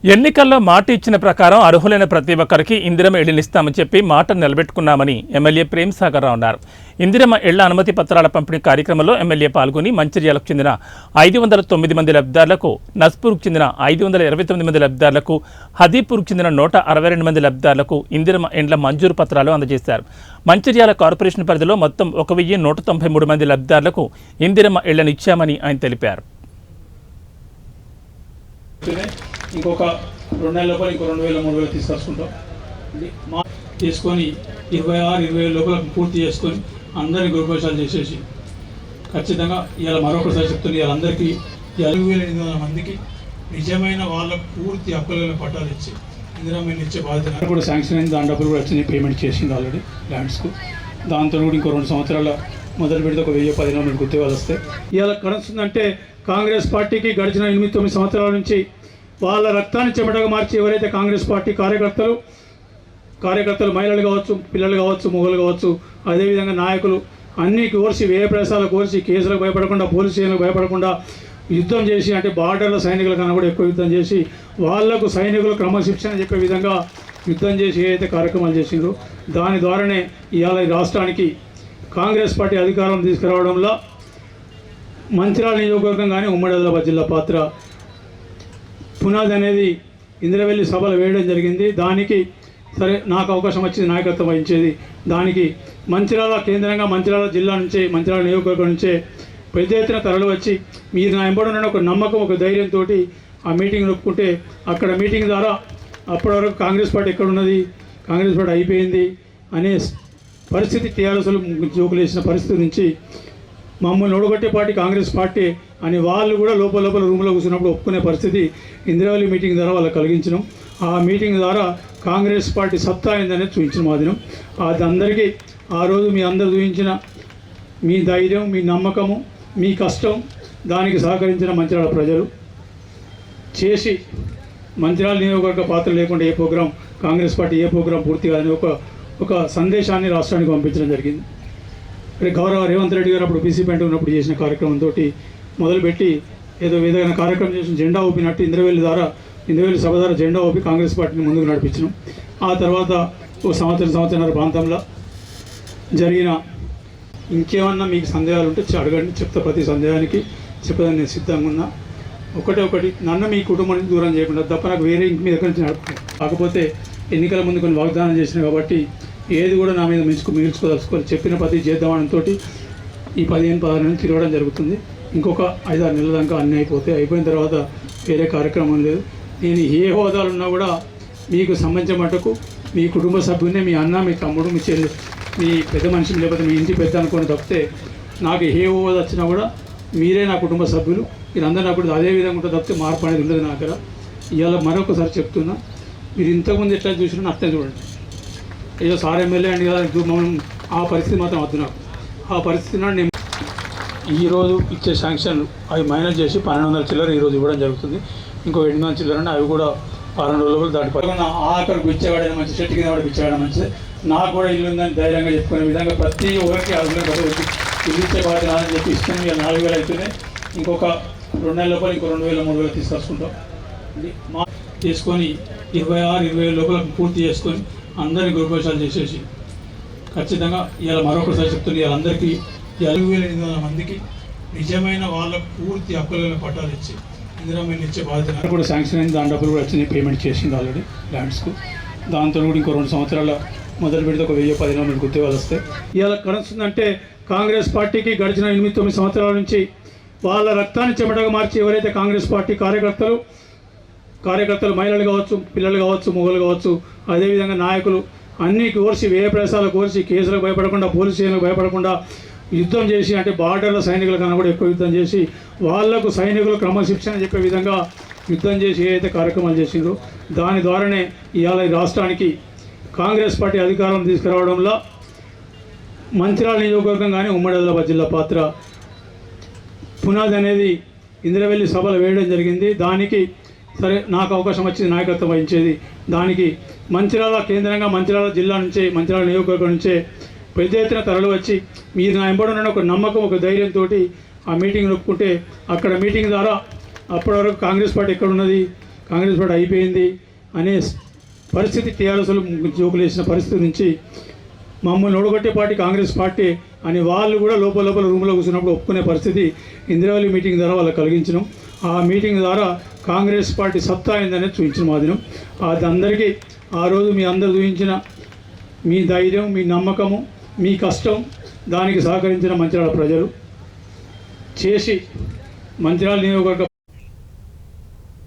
ఎన్నికల్లో మాట ఇచ్చిన ప్రకారం అర్హులైన ప్రతి ఒక్కరికి ఇందిరమ్మ ఇళ్లనిస్తామని చెప్పి మాట నిలబెట్టుకున్నామని ఎమ్మెల్యే ప్రేమ్ సాగర్ రావు అన్నారు. ఇందిరమ్మ ఇళ్ల అనుమతి పత్రాల పంపిణీ కార్యక్రమంలో ఎమ్మెల్యే పాల్గొని మంచిర్యాలకు చెందిన 509 మంది లబ్ధిదారులకు, నస్పూర్కు చెందిన 529 మంది లబ్ధిదారులకు, హదీపూర్కు చెందిన 162 మంది లబ్ధిదారులకు ఇందిరమ్మ ఇండ్ల మంజూరు పత్రాలు అందజేశారు. మంచిర్యాల కార్పొరేషన్ పరిధిలో మొత్తం 1193 మంది లబ్ధిదారులకు ఇందిరమ్మ ఇళ్లను ఇచ్చామని ఆయన తెలిపారు. ఇంకొక 2 నెలల లోపల ఇంకో 2000-3000 తీసుకొచ్చుకుంటాం. తీసుకొని 26-27 లోపల పూర్తి చేసుకొని అందరినీ గృహప్రవేశాలు చేసేసి ఖచ్చితంగా ఇవాళ మరొకసారి చెప్తున్నా, ఇవాళ అందరికీ 7,800 మందికి నిజమైన వాళ్ళకు పూర్తి హక్కుల పట్టాలు ఇచ్చి ఇందిరమ్మ ఇచ్చే బాధ్యత కూడా శాంక్షన్ అయింది. దాని డబ్బులు కూడా వచ్చినాయి, పేమెంట్ చేసింది ఆల్రెడీ ల్యాండ్స్కు. దాంతో కూడా ఇంకో 2 సంవత్సరాల మొదలు పెడితే ఒక 1000-15 మంది ఉద్యోగాలు వస్తాయి. ఇవాళ కనొస్తుందంటే కాంగ్రెస్ పార్టీకి గడిచిన 8-9 సంవత్సరాల నుంచి వాళ్ళ రక్తాన్ని చెమటగా మార్చి ఎవరైతే కాంగ్రెస్ పార్టీ కార్యకర్తలు మహిళలు కావచ్చు, పిల్లలు కావచ్చు, మొగలు కావచ్చు, అదేవిధంగా నాయకులు అన్నీ కోర్చి వ్యయప్రసాలు కోర్చి కేసులకు భయపడకుండా, పోలీస్ స్టేషన్లకు భయపడకుండా యుద్ధం చేసి, అంటే బార్డర్ల సైనికుల కన్నా కూడా ఎక్కువ యుద్ధం చేసి వాళ్లకు సైనికులు క్రమశిక్షణ చెప్పే విధంగా యుద్ధం చేసి ఏదైతే కార్యక్రమాలు చేసిండ్రో దాని ద్వారానే ఇవాళ ఈ రాష్ట్రానికి కాంగ్రెస్ పార్టీ అధికారం తీసుకురావడంలో మంచిర్యాల నియోజకవర్గం కానీ ఉమ్మడి ఆదిలాబాద్ జిల్లా పాత్ర పునాది అనేది ఇందిరవెల్లి సభలు వేయడం జరిగింది. దానికి సరే నాకు అవకాశం వచ్చింది నాయకత్వం వహించేది. దానికి మంచిర్యాల కేంద్రంగా మంచిర్యాల జిల్లా నుంచే, మంచిర్యాల నియోజకవర్గం నుంచే పెద్ద ఎత్తున తరలి వచ్చి మీరు నా ఎంబడున్న ఒక నమ్మకం, ఒక ధైర్యంతో ఆ మీటింగ్ నొప్పుకుంటే అక్కడ మీటింగ్ ద్వారా అప్పటి వరకు కాంగ్రెస్ పార్టీ ఎక్కడున్నది, కాంగ్రెస్ పార్టీ అయిపోయింది అనే పరిస్థితి, టీఆర్ఎస్లు జోకులు వేసిన పరిస్థితి నుంచి మమ్మల్ని ఓడగొట్టే పార్టీ కాంగ్రెస్ పార్టీ అని వాళ్ళు కూడా లోపల రూమ్లో కూర్చున్నప్పుడు ఒప్పుకునే పరిస్థితి ఇందిరావల్లి మీటింగ్ ద్వారా వాళ్ళకి కలిగించడం. ఆ మీటింగ్ ద్వారా కాంగ్రెస్ పార్టీ సత్తా అయిందనేది చూపించిన మాదిరం. అది అందరికీ ఆ రోజు మీ అందరూ చూపించిన మీ ధైర్యం, మీ నమ్మకము, మీ కష్టం, దానికి సహకరించిన మంచిర్యాల ప్రజలు చేసి మంచిర్యాల నియోజకవర్గ పాత్ర లేకుండా ఏ ప్రోగ్రాం కాంగ్రెస్ పార్టీ ఏ ప్రోగ్రాం పూర్తి కాదని ఒక సందేశాన్ని రాష్ట్రానికి పంపించడం జరిగింది. గౌరవ రేవంత్ రెడ్డి గారు అప్పుడు బీసీ పెంట ఉన్నప్పుడు చేసిన కార్యక్రమంతో మొదలుపెట్టి ఏదో విధంగా కార్యక్రమం చేసిన జెండా ఊపినట్టు ఇంద్రవెల్లి సభ ద్వారా జెండా ఊపి కాంగ్రెస్ పార్టీని ముందుకు నడిపించినాం. ఆ తర్వాత ఒక సంవత్సరంన్నర ప్రాంతంలో జరిగిన ఇంకేమన్నా మీకు సందేహాలు ఉంటే అడగండి, చెప్తా. ప్రతి సందేహానికి చెప్పదని నేను సిద్ధంగా ఉన్నా. ఒకటి నన్ను మీ కుటుంబం నుంచి దూరం చేయకుండా తప్ప నాకు వేరే ఇంటి మీద ఎక్కడి నుంచి నడుపుతాను. కాకపోతే ఎన్నికల ముందు కొన్ని వాగ్దానం చేసినా కాబట్టి ఏది కూడా నా మీద మిగిల్చుకోదలుచుకొని చెప్పిన ప్రతి చేద్దామనితో ఈ 15-16 నెలలు తిరగడం జరుగుతుంది. ఇంకొక 5-6 నెలల దాకా అన్నీ అయిపోయిన తర్వాత వేరే కార్యక్రమం లేదు. నేను ఏ హోదాలు ఉన్నా కూడా మీకు సంబంధించిన మటుకు మీ కుటుంబ సభ్యునే, మీ అన్న, మీ తమ్ముడు, మీ చెల్లి, మీ పెద్ద మనిషి, లేకపోతే మీ ఇంటి పెద్ద అనుకుని తప్పితే నాకు ఏ హోదా వచ్చినా కూడా మీరే నా కుటుంబ సభ్యులు, మీరందరూ నాకు కూడా అదే విధంగా ఉంటుంది తప్పితే మార్పు అనేది ఉండదు నా దగ్గర. ఇవాళ మరొకసారి చెప్తున్నా, మీరు ఇంతకుముందు ఎట్లా చూసినా అట్లే చూడండి. ఏదో సార్ ఎమ్మెల్యే అండి కదా మనం ఆ పరిస్థితి మాత్రం వద్దు. నాకు ఆ పరిస్థితి నేను ఈరోజు ఇచ్చే శాంక్షన్ అవి మైనస్ చేసి 1200 చిల్లర ఈరోజు ఇవ్వడం జరుగుతుంది. ఇంకో 800 చిల్లర అంటే అవి కూడా 12 రోజులు దాటిపోయి ఆఖరికి ఇచ్చేవాడైనా మంచి, చెట్టు కింద వాడికి ఇచ్చేవాడు మంచిది. నాకు కూడా ఇల్లు ఉందని ధైర్యంగా చెప్పుకునే విధంగా ప్రతి ఒక్కరికి అదుపులో ఇల్లు ఇచ్చే బాధ్యత అని చెప్పి ఇస్తాను. ఇక 4000 అవుతున్నాయి. ఇంకొక 2 నెలల లోపల ఇంకో 2000-3000 తీసుకొచ్చుకుంటాం. తీసుకొని 26-27 లోపల పూర్తి చేసుకొని అందరినీ గృహప్రవేశాలు చేసేసి ఖచ్చితంగా ఇవాళ మరొకసారి చెప్తున్నా, ఇవాళ అందరికీ 7,800 మందికి నిజమైన వాళ్ళకు పూర్తి హక్కుల పట్టాలు ఇచ్చి ఇందిరమ్మ ఇచ్చే బాధ్యత కూడా శాంక్షన్ అయింది. దాని డబ్బులు కూడా వచ్చినాయి, పేమెంట్ చేసింది ఆల్రెడీ ల్యాండ్స్కు. దాంతో కూడా ఇంకో 2 సంవత్సరాల మొదలు పెడితే ఒక 1000-15 మంది ఉద్యోగాలు వస్తాయి. ఇవాళ కనొస్తుందంటే కాంగ్రెస్ పార్టీకి గడిచిన 8-9 సంవత్సరాల నుంచి వాళ్ళ రక్తాన్ని చెమటగా మార్చి ఎవరైతే కాంగ్రెస్ పార్టీ కార్యకర్తలు మహిళలు కావచ్చు, పిల్లలు కావచ్చు, మొగలు కావచ్చు, అదేవిధంగా నాయకులు అన్నీ కోర్చి వ్యయప్రసాలు కోర్చి కేసులకు భయపడకుండా, పోలీస్ స్టేషన్లకు భయపడకుండా యుద్ధం చేసి, అంటే బార్డర్ల సైనికుల కన్నా కూడా ఎక్కువ యుద్ధం చేసి వాళ్లకు సైనికులు క్రమశిక్షణ చెప్పే విధంగా యుద్ధం చేసి ఏదైతే కార్యక్రమాలు చేసిండ్రో దాని ద్వారానే ఇవాళ ఈ రాష్ట్రానికి కాంగ్రెస్ పార్టీ అధికారం తీసుకురావడంలో మంచిర్యాల నియోజకవర్గం కానీ ఉమ్మడి ఆదిలాబాద్ జిల్లా పాత్ర పునాది అనేది ఇందిరవెల్లి సభలు వేయడం జరిగింది. దానికి సరే నాకు అవకాశం వచ్చింది నాయకత్వం వహించేది. దానికి మంచిర్యాల కేంద్రంగా మంచిర్యాల జిల్లా నుంచే, మంచిర్యాల నియోజకవర్గం నుంచే పెద్ద ఎత్తున తరలి వచ్చి మీరు నా ఎంబడున్న ఒక నమ్మకం, ఒక ధైర్యంతో ఆ మీటింగ్ నొప్పుకుంటే అక్కడ మీటింగ్ ద్వారా అప్పటి వరకు కాంగ్రెస్ పార్టీ ఎక్కడున్నది, కాంగ్రెస్ పార్టీ అయిపోయింది అనే పరిస్థితి టీఆర్ఎస్లు జోకులు వేసిన పరిస్థితి నుంచి మమ్మల్ని ఓడగొట్టే పార్టీ కాంగ్రెస్ పార్టీ అని వాళ్ళు కూడా లోపల రూమ్లో కూర్చున్నప్పుడు ఒప్పుకునే పరిస్థితి ఇందిరావళి మీటింగ్ ద్వారా వాళ్ళకి కలిగించినాం. ఆ మీటింగ్ ద్వారా కాంగ్రెస్ పార్టీ సత్తా అయిందనేది చూపించిన మాదిరం. అది అందరికీ ఆ రోజు మీ అందరు చూపించిన మీ ధైర్యం, మీ నమ్మకము, మీ కష్టం, దానికి సహకరించిన మంచిర్యాల ప్రజలు చేసి మంచిర్యాల నియోజకవర్గ